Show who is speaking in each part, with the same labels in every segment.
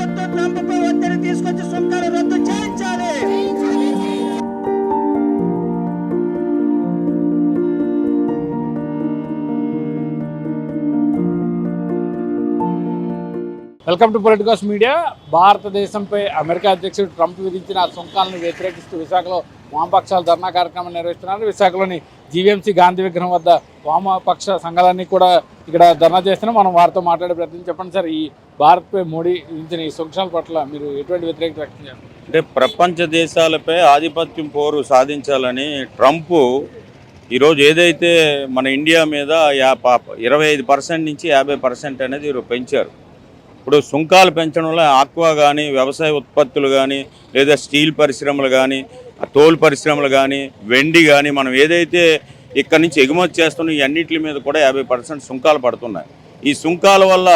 Speaker 1: ప్రభుత్వం ట్రంప్పై ఒత్తిడి తీసుకొచ్చి సుంకాలు రద్దు చేయించాలి.
Speaker 2: Welcome to politicals media. భారతదేశంపై అమెరికా అధ్యక్షుడు ట్రంప్ విధించిన సుంకాలను వ్యతిరేకిస్తూ విశాఖలో వామపక్షాలు ధర్నా కార్యక్రమం నిర్వహిస్తున్నారు. విశాఖలోని జీవీఎంసీ గాంధీ విగ్రహం వద్ద వామపక్ష సంఘాలన్నీ కూడా ఇక్కడ ధర్నా చేస్తున్నాం. మనం వారితో మాట్లాడే ప్రయత్నం. చెప్పండి సార్, ఈ భారత్పై మోడీ విధించిన ఈ సుంకాల పట్ల మీరు ఎటువంటి వ్యతిరేకత వ్యక్తం చేస్తారు?
Speaker 3: అంటే ప్రపంచ దేశాలపై ఆధిపత్యం పోరు సాధించాలని ట్రంప్ ఈరోజు ఏదైతే మన ఇండియా మీద 25% నుంచి 50% అనేది పెంచారు. ఇప్పుడు సుంకాలు పెంచడంలో ఆక్వా కానీ, వ్యవసాయ ఉత్పత్తులు కానీ, లేదా స్టీల్ పరిశ్రమలు కానీ, తోలు పరిశ్రమలు కానీ, వెండి కానీ, మనం ఏదైతే ఇక్కడ నుంచి ఎగుమతి చేస్తున్నాం ఈ అన్నిటి మీద కూడా 50% సుంకాలు పడుతున్నాయి. ఈ సుంకాల వల్ల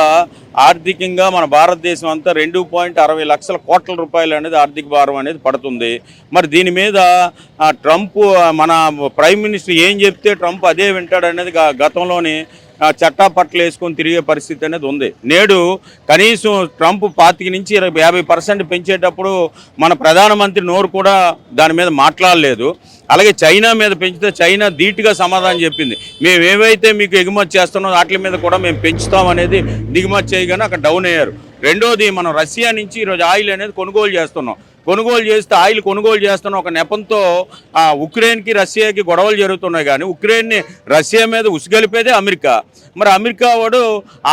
Speaker 3: ఆర్థికంగా మన భారతదేశం అంతా 2.60 లక్షల కోట్ల రూపాయలు అనేది ఆర్థిక భారం అనేది పడుతుంది. మరి దీని మీద ట్రంప్ మన ప్రైమ్ మినిస్టర్ ఏం చెప్తే ట్రంప్ అదే వింటాడు అనేది గతంలోని చట్టాపట్లు వేసుకొని తిరిగే పరిస్థితి అనేది ఉంది. నేడు కనీసం ట్రంప్ 25 నుంచి 50% పెంచేటప్పుడు మన ప్రధానమంత్రి నోరు కూడా దాని మీద మాట్లాడలేదు. అలాగే చైనా మీద పెంచితే చైనా ధీటుగా సమాధానం చెప్పింది, మేము ఏవైతే మీకు ఎగుమతి చేస్తున్నామో వాటి మీద కూడా మేము పెంచుతాం అనేది దిగుమతి చేయగానే అక్కడ డౌన్ అయ్యారు. రెండోది, మనం రష్యా నుంచి ఈరోజు ఆయిల్ అనేది కొనుగోలు చేస్తున్నాం. కొనుగోలు చేస్తే ఆయిల్ కొనుగోలు చేస్తున్న ఒక నెపంతో ఉక్రెయిన్కి రష్యాకి గొడవలు జరుగుతున్నాయి. కానీ ఉక్రెయిన్ని రష్యా మీద ఉసిగలిపేదే అమెరికా. మరి అమెరికా వాడు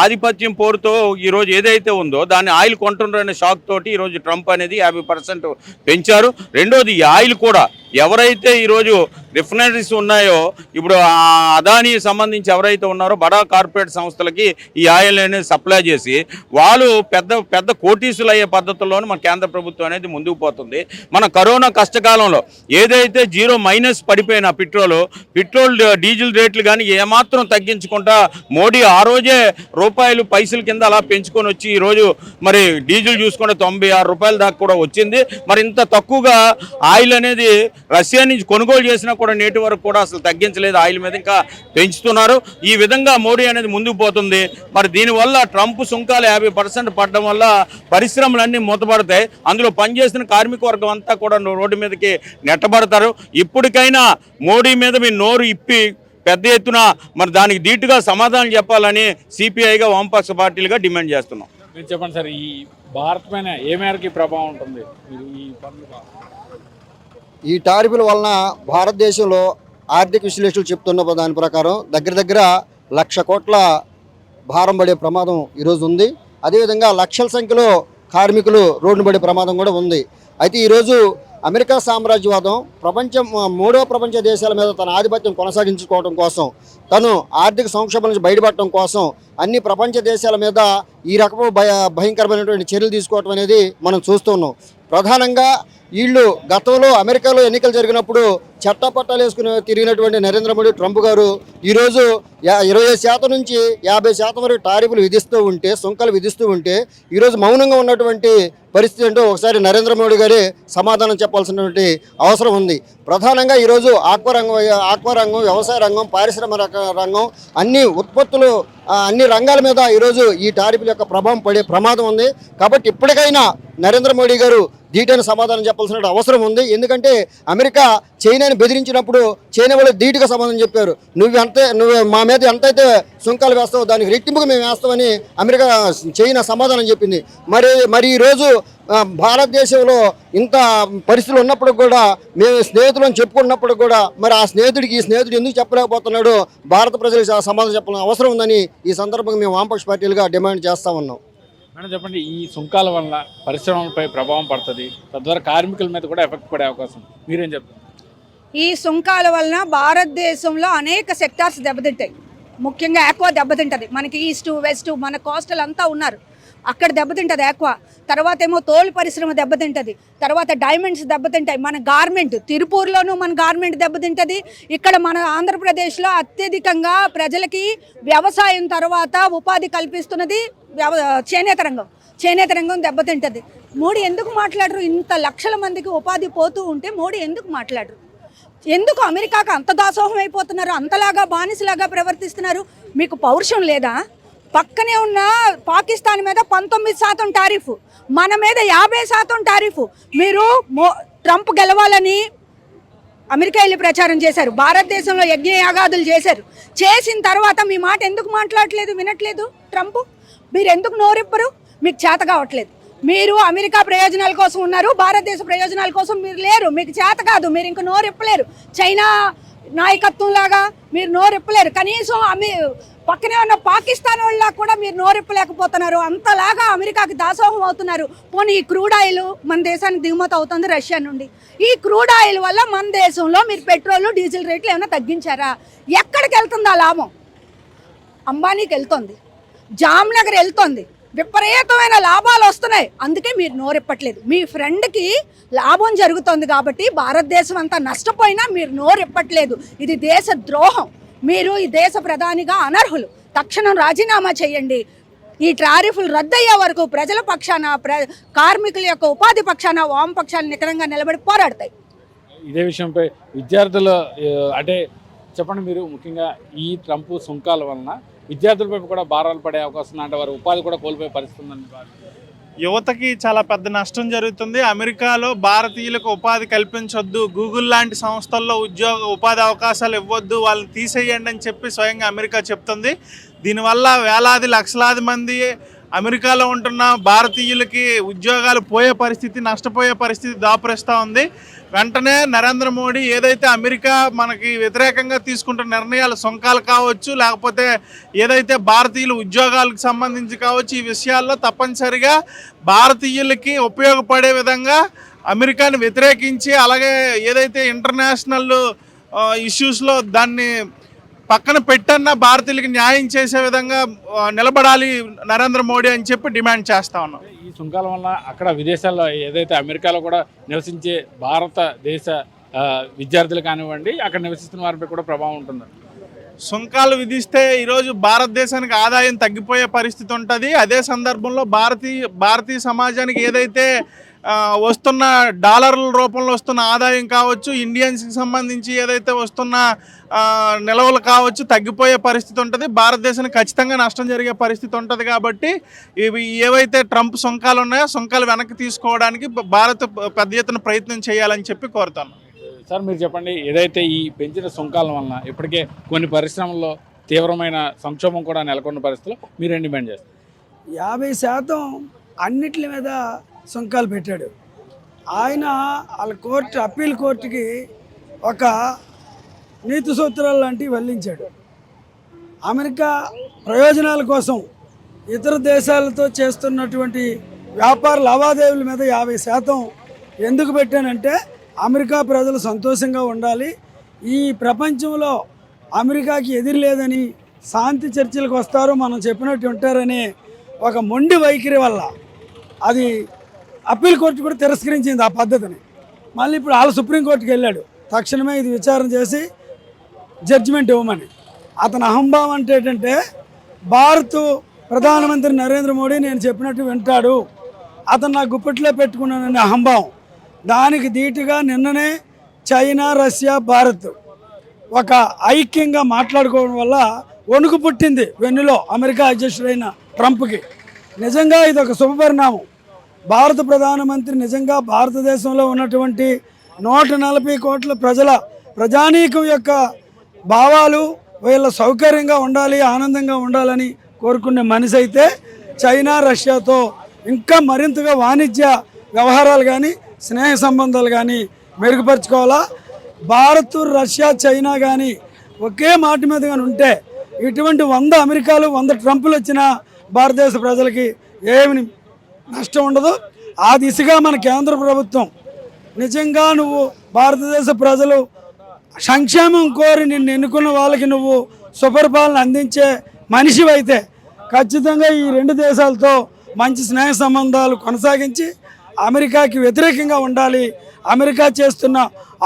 Speaker 3: ఆధిపత్యం పోరుతో ఈరోజు ఏదైతే ఉందో దాన్ని ఆయిల్ కొంటున్నారనే షాక్ తోటి ఈరోజు ట్రంప్ అనేది 50% పెంచారు. రెండోది, ఈ ఆయిల్ కూడా ఎవరైతే ఈరోజు రిఫైనరీస్ ఉన్నాయో, ఇప్పుడు అదానీ సంబంధించి ఎవరైతే ఉన్నారో బడా కార్పొరేట్ సంస్థలకి ఈ ఆయిల్ అనేది సప్లై చేసి వాళ్ళు పెద్ద పెద్ద కోటీసులు అయ్యే పద్ధతుల్లోనే మన కేంద్ర ప్రభుత్వం అనేది ముందుకు పోతుంది. మన కరోనా కష్టకాలంలో ఏదైతే -0 పడిపోయిన పెట్రోల్ డీజిల్ రేట్లు కానీ ఏమాత్రం తగ్గించుకుంటా మోడీ ఆ రోజే రూపాయలు పైసల కింద అలా పెంచుకొని వచ్చి ఈరోజు మరి డీజిల్ చూసుకుంటే 96 రూపాయల దాకా కూడా వచ్చింది. మరి ఇంత తక్కువగా ఆయిల్ అనేది రష్యా నుంచి కొనుగోలు చేసినా కూడా నేటి వరకు కూడా అసలు తగ్గించలేదు. ఆయిల్ మీద ఇంకా పెంచుతున్నారు. ఈ విధంగా మోడీ అనేది ముందుకు పోతుంది. మరి దీనివల్ల ట్రంప్ సుంకాలు 50% పడడం వల్ల పరిశ్రమలన్నీ మూతపడతాయి. అందులో పనిచేసిన కార్మిక వర్గం అంతా కూడా రోడ్డు మీదకి నెట్టబడతారు. ఇప్పటికైనా మోడీ మీద మీ నోరు ఇప్పి పెద్ద ఎత్తున మరి దానికి ధీటుగా సమాధానం చెప్పాలని సిపిఐగా వామపక్ష పార్టీలుగా డిమాండ్ చేస్తున్నాం.
Speaker 2: మీరు చెప్పండి సార్, ఈ భారత్ పైన ఏ మేరకు ప్రభావం ఉంటుంది?
Speaker 4: ఈ టారిఫ్ల వలన భారతదేశంలో ఆర్థిక విశ్లేషకులు చెప్తున్న దాని ప్రకారం దగ్గర 1,00,000 కోట్ల భారం పడే ప్రమాదం ఈరోజు ఉంది. అదేవిధంగా లక్షల సంఖ్యలో కార్మికులు రోడ్డు పడే ప్రమాదం కూడా ఉంది. అయితే ఈరోజు అమెరికా సామ్రాజ్యవాదం మూడవ ప్రపంచ దేశాల మీద తన ఆధిపత్యం కొనసాగించుకోవడం కోసం, తను ఆర్థిక సంక్షోభం నుంచి బయటపడటం కోసం అన్ని ప్రపంచ దేశాల మీద ఈ రకపు భయంకరమైనటువంటి చర్యలు తీసుకోవటం అనేది మనం చూస్తున్నాం. ప్రధానంగా వీళ్ళు గతంలో అమెరికాలో ఎన్నికలు జరిగినప్పుడు చట్టపట్టాలు వేసుకుని తిరిగినటువంటి నరేంద్ర మోడీ ట్రంప్ గారు ఈరోజు 20% నుంచి 50% వరకు టారిఫ్లు విధిస్తూ ఉంటే, సుంకాలు విధిస్తూ ఉంటే ఈరోజు మౌనంగా ఉన్నటువంటి పరిస్థితి ఏంటో ఒకసారి నరేంద్ర మోడీ గారే సమాధానం చెప్పాల్సినటువంటి అవసరం ఉంది. ప్రధానంగా ఈరోజు ఆక్వా రంగం, వ్యవసాయ రంగం, పారిశ్రామిక రంగం, అన్ని ఉత్పత్తులు, అన్ని రంగాల మీద ఈరోజు ఈ టారిఫ్ల యొక్క ప్రభావం పడే ప్రమాదం ఉంది. కాబట్టి ఇప్పటికైనా నరేంద్ర మోడీ గారు ధీటైన సమాధానం చెప్పాల్సిన అవసరం ఉంది. ఎందుకంటే అమెరికా చైనాని బెదిరించినప్పుడు చైనా వాళ్ళు ధీటుగా సమాధానం చెప్పారు. నువ్వు మా మీద ఎంతైతే సుంకాలు వేస్తావో దానికి రెట్టింపుగా మేము వేస్తామని అమెరికా చైనా సమాధానం చెప్పింది. మరి ఈరోజు భారతదేశంలో ఇంత పరిస్థితులు ఉన్నప్పుడు కూడా, మేము స్నేహితులను చెప్పుకున్నప్పుడు కూడా, మరి ఆ స్నేహితుడికి ఈ స్నేహితుడు ఎందుకు చెప్పలేకపోతున్నాడో భారత ప్రజలకు సమాధానం చెప్పాల్సిన అవసరం ఉందని ఈ సందర్భంగా మేము వామపక్ష పార్టీలుగా డిమాండ్ చేస్తూ ఉన్నాం.
Speaker 2: మేడం చెప్పండి, ఈ సుంకాల వల్ల పరిశ్రమలపై ప్రభావం పడుతుంది, తద్వారా కార్మికుల మీద కూడా ఎఫెక్ట్ పడే అవకాశం మీరేం చెప్తారు?
Speaker 5: ఈ సుంకాల వలన భారతదేశంలో అనేక సెక్టార్స్ దెబ్బతింటాయి. ముఖ్యంగా ఆక్వా దెబ్బతింటుంది. మనకి ఈస్ట్ వెస్ట్ మన కోస్టల్ అంతా ఉన్నారు, అక్కడ దెబ్బతింటుంది ఆక్వా. తర్వాత ఏమో తోలు పరిశ్రమ దెబ్బతింటుంది. తర్వాత డైమండ్స్ దెబ్బతింటాయి. మన గార్మెంట్ తిరుపూర్లోనూ మన గార్మెంట్ దెబ్బతింటుంది. ఇక్కడ మన ఆంధ్రప్రదేశ్లో అత్యధికంగా ప్రజలకి వ్యవసాయం తర్వాత ఉపాధి కల్పిస్తున్నది చేనేత రంగం దెబ్బతింటుంది. మోడీ ఎందుకు మాట్లాడరు? ఇంత లక్షల మందికి ఉపాధి పోతూ ఉంటే మోడీ ఎందుకు మాట్లాడరు? ఎందుకు అమెరికాకు అంత దాసోహం అయిపోతున్నారు? అంతలాగా బానిసలాగా ప్రవర్తిస్తున్నారు? మీకు పౌరుషం లేదా? పక్కనే ఉన్న పాకిస్తాన్ మీద 19% టారిఫ్, మన మీద 50% టారిఫ్. మీరు ట్రంప్ గెలవాలని అమెరికా వెళ్ళి ప్రచారం చేశారు, భారతదేశంలో యజ్ఞయాగాదులు చేశారు. చేసిన తర్వాత మీ మాట ఎందుకు మాట్లాడలేదు, వినట్లేదు ట్రంప్? మీరు ఎందుకు నోరిప్పరు? మీకు చేత కావట్లేదు. మీరు అమెరికా ప్రయోజనాల కోసం ఉన్నారు, భారతదేశ ప్రయోజనాల కోసం మీరు లేరు. మీకు చేత కాదు, మీరు ఇంక నోరిప్పలేరు. చైనా నాయకత్వం లాగా మీరు నోరిప్పలేరు. కనీసం పక్కనే ఉన్న పాకిస్తాన్ వాళ్ళ కూడా మీరు నోరిప్పలేకపోతున్నారు. అంతలాగా అమెరికాకి దాసోహం అవుతున్నారు. పోనీ ఈ క్రూడ్ ఆయిల్ మన దేశానికి దిగుమతి అవుతుంది రష్యా నుండి. ఈ క్రూడ్ ఆయిల్ వల్ల మన దేశంలో మీరు పెట్రోల్ డీజిల్ రేట్లు ఏమైనా తగ్గించారా? ఎక్కడికి వెళ్తుంది ఆ లాభం? అంబానీకి వెళ్తుంది, జామ్నగర్ వెళ్తుంది, విపరీతమైన లాభాలు వస్తున్నాయి. అందుకే మీరు నోరెప్పట్లేదు. మీ ఫ్రెండ్కి లాభం జరుగుతుంది కాబట్టి భారతదేశం అంతా నష్టపోయినా మీరు నోరెప్పట్లేదు. ఇది దేశ ద్రోహం. మీరు ఈ దేశ ప్రధానిగా అనర్హులు. తక్షణం రాజీనామా చేయండి. ఈ టారిఫ్లు రద్దయ్యే వరకు ప్రజల పక్షాన, కార్మికుల యొక్క ఉపాధి పక్షాన వామపక్షాలు నికరంగా నిలబడి పోరాడతాయి.
Speaker 2: ఇదే విషయంపై విద్యార్థులు అంటే చెప్పండి, మీరు ముఖ్యంగా ఈ ట్రంప్ సుంకాల వలన విద్యార్థులపై కూడా భారాలు పడే అవకాశం అంటే వారి ఉపాధి కూడా కోల్పోయే పరిస్థితి ఉందని
Speaker 6: యువతకి చాలా పెద్ద నష్టం జరుగుతుంది. అమెరికాలో భారతీయులకు ఉపాధి కల్పించొద్దు, గూగుల్ లాంటి సంస్థల్లో ఉపాధి అవకాశాలు ఇవ్వద్దు, వాళ్ళని తీసేయండి అని చెప్పి స్వయంగా అమెరికా చెప్తుంది. దీనివల్ల వేలాది లక్షలాది మంది అమెరికాలో ఉంటున్న భారతీయులకి ఉద్యోగాలు పోయే పరిస్థితి, నష్టపోయే పరిస్థితి దాపురిస్తూ ఉంది. వెంటనే నరేంద్ర మోడీ ఏదైతే అమెరికా మనకి వ్యతిరేకంగా తీసుకుంటున్న నిర్ణయాలు, సుంకాలు కావచ్చు, లేకపోతే ఏదైతే భారతీయుల ఉద్యోగాలకు సంబంధించి కావచ్చు, ఈ విషయాల్లో తప్పనిసరిగా భారతీయులకి ఉపయోగపడే విధంగా అమెరికాని వ్యతిరేకించి, అలాగే ఏదైతే ఇంటర్నేషనల్ ఇష్యూస్లో దాన్ని పక్కన పెట్టన్నా భారతీయులకి న్యాయం చేసే విధంగా నిలబడాలి నరేంద్ర మోడీ అని చెప్పి డిమాండ్ చేస్తా ఉన్నాం.
Speaker 2: ఈ సుంకాల వల్ల అక్కడ విదేశాల్లో ఏదైతే అమెరికాలో కూడా నివసించే భారతదేశ విద్యార్థులు కానివ్వండి, అక్కడ నివసిస్తున్న వారిపై కూడా ప్రభావం ఉంటుంది.
Speaker 6: సుంకాలు విధిస్తే ఈరోజు భారతదేశానికి ఆదాయం తగ్గిపోయే పరిస్థితి ఉంటుంది. అదే సందర్భంలో భారతీయ సమాజానికి ఏదైతే వస్తున్న డాలర్ల రూపంలో వస్తున్న ఆదాయం కావచ్చు, ఇండియన్స్కి సంబంధించి ఏదైతే వస్తున్న నిల్వలు కావచ్చు, తగ్గిపోయే పరిస్థితి ఉంటుంది. భారతదేశానికి ఖచ్చితంగా నష్టం జరిగే పరిస్థితి ఉంటుంది. కాబట్టి ఇవి ఏవైతే ట్రంప్ సుంకాలు ఉన్నాయో సుంకాలు వెనక్కి తీసుకోవడానికి భారత్ పెద్ద ఎత్తున ప్రయత్నం చేయాలని చెప్పి కోరుతాను.
Speaker 2: సార్, మీరు చెప్పండి, ఏదైతే ఈ పెంచిన సుంకాల వలన ఇప్పటికే కొన్ని పరిశ్రమల్లో తీవ్రమైన సంక్షోభం కూడా నెలకొన్న పరిస్థితుల్లో మీరేం డిమాండ్ చేస్తారు?
Speaker 7: 50% అన్నిటి మీద సుంకాలు పెట్టాడు ఆయన. వాళ్ళ అప్పీల్ కోర్టుకి ఒక నీతి సూత్రాలు లాంటివి వల్లించాడు. అమెరికా ప్రయోజనాల కోసం ఇతర దేశాలతో చేస్తున్నటువంటి వ్యాపార లావాదేవీల మీద 50% ఎందుకు పెట్టానంటే అమెరికా ప్రజలు సంతోషంగా ఉండాలి, ఈ ప్రపంచంలో అమెరికాకి ఎదురు లేదని, శాంతి చర్చలకు వస్తారు, మనం చెప్పినట్టు ఉంటారని ఒక మొండి వైఖరి వల్ల అది అప్పీల్ కోర్టు కూడా తిరస్కరించింది ఆ పద్ధతిని. మళ్ళీ ఇప్పుడు వాళ్ళు సుప్రీంకోర్టుకి వెళ్ళాడు, తక్షణమే ఇది విచారణ చేసి జడ్జిమెంట్ ఇవ్వమని. అతని అహంభావం అంటే ఏంటంటే భారత్ ప్రధానమంత్రి నరేంద్ర మోడీ నేను చెప్పినట్టు వింటాడు, అతను నా గుప్పెట్లో పెట్టుకున్నానని అహంభావం. దానికి ధీటుగా నిన్ననే చైనా, రష్యా, భారత్ ఒక ఐక్యంగా మాట్లాడుకోవడం వల్ల వణుకు పుట్టింది వెన్నులో అమెరికా అధ్యక్షుడైన ట్రంప్కి. నిజంగా ఇది ఒక శుభపరిణామం. భారత ప్రధానమంత్రి నిజంగా భారతదేశంలో ఉన్నటువంటి 140 కోట్ల ప్రజానీకం యొక్క భావాలు వీళ్ళ సౌకర్యంగా ఉండాలి, ఆనందంగా ఉండాలని కోరుకునే మనిషి అయితే చైనా, రష్యాతో ఇంకా మరింతగా వాణిజ్య వ్యవహారాలు కానీ స్నేహ సంబంధాలు కానీ మెరుగుపరుచుకోవాలా. భారత్, రష్యా, చైనా కానీ ఒకే మాట మీద కానీ ఉంటే ఇటువంటి 100 అమెరికాలు 100 ట్రంపులు వచ్చినా భారతదేశ ప్రజలకి ఏమి నష్టం ఉండదు. ఆ దిశగా మన కేంద్ర ప్రభుత్వం నిజంగా నువ్వు భారతదేశ ప్రజలు సంక్షేమం కోరి నిన్ను ఎన్నుకున్న వాళ్ళకి నువ్వు సుపరిపాలన అందించే మనిషివైతే ఖచ్చితంగా ఈ 2 దేశాలతో మంచి స్నేహ సంబంధాలు కొనసాగించి అమెరికాకి వ్యతిరేకంగా ఉండాలి, అమెరికా చేస్తున్న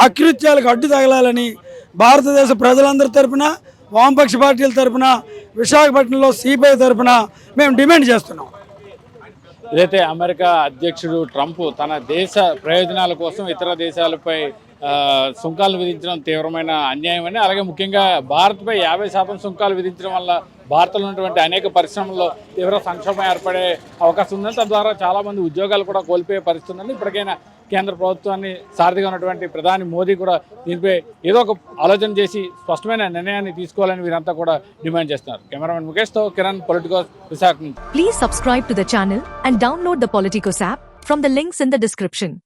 Speaker 7: అకృత్యాలకు అడ్డు తగలాలని భారతదేశ ప్రజలందరి తరపున, వామపక్ష పార్టీల తరపున, విశాఖపట్నంలో సిపిఐ తరపున మేము డిమాండ్ చేస్తున్నాం.
Speaker 2: ఏదైతే అమెరికా అధ్యక్షుడు ట్రంప్ తన దేశ ప్రయోజనాల కోసం ఇతర దేశాలపై సుంకాలు విధించడం తీవ్రమైన అన్యాయమని, అలాగే ముఖ్యంగా భారత్పై 50% సుంకాలు విధించడం వల్ల భారత్లో ఉన్నటువంటి అనేక పరిశ్రమల్లో తీవ్ర సంక్షోభం ఏర్పడే అవకాశం ఉందని, తద్వారా చాలామంది ఉద్యోగాలు కూడా కోల్పోయే పరిస్థితి ఉందని ఇప్పటికైనా కేంద్ర ప్రభుత్వాన్ని సారథిగా ఉన్నటువంటి ప్రధాని మోదీ కూడా దీనిపై ఏదో ఒక ఆలోచన చేసి స్పష్టమైన నిర్ణయాన్ని తీసుకోవాలని వీరంతా కూడా డిమాండ్ చేస్తున్నారు. కెమెరామెన్ ముఖేష్తో కిరణ్, పొలిటికోస్, విశాఖ నుంచి.
Speaker 8: Please subscribe to the channel and download the Politicos app from the links in the description.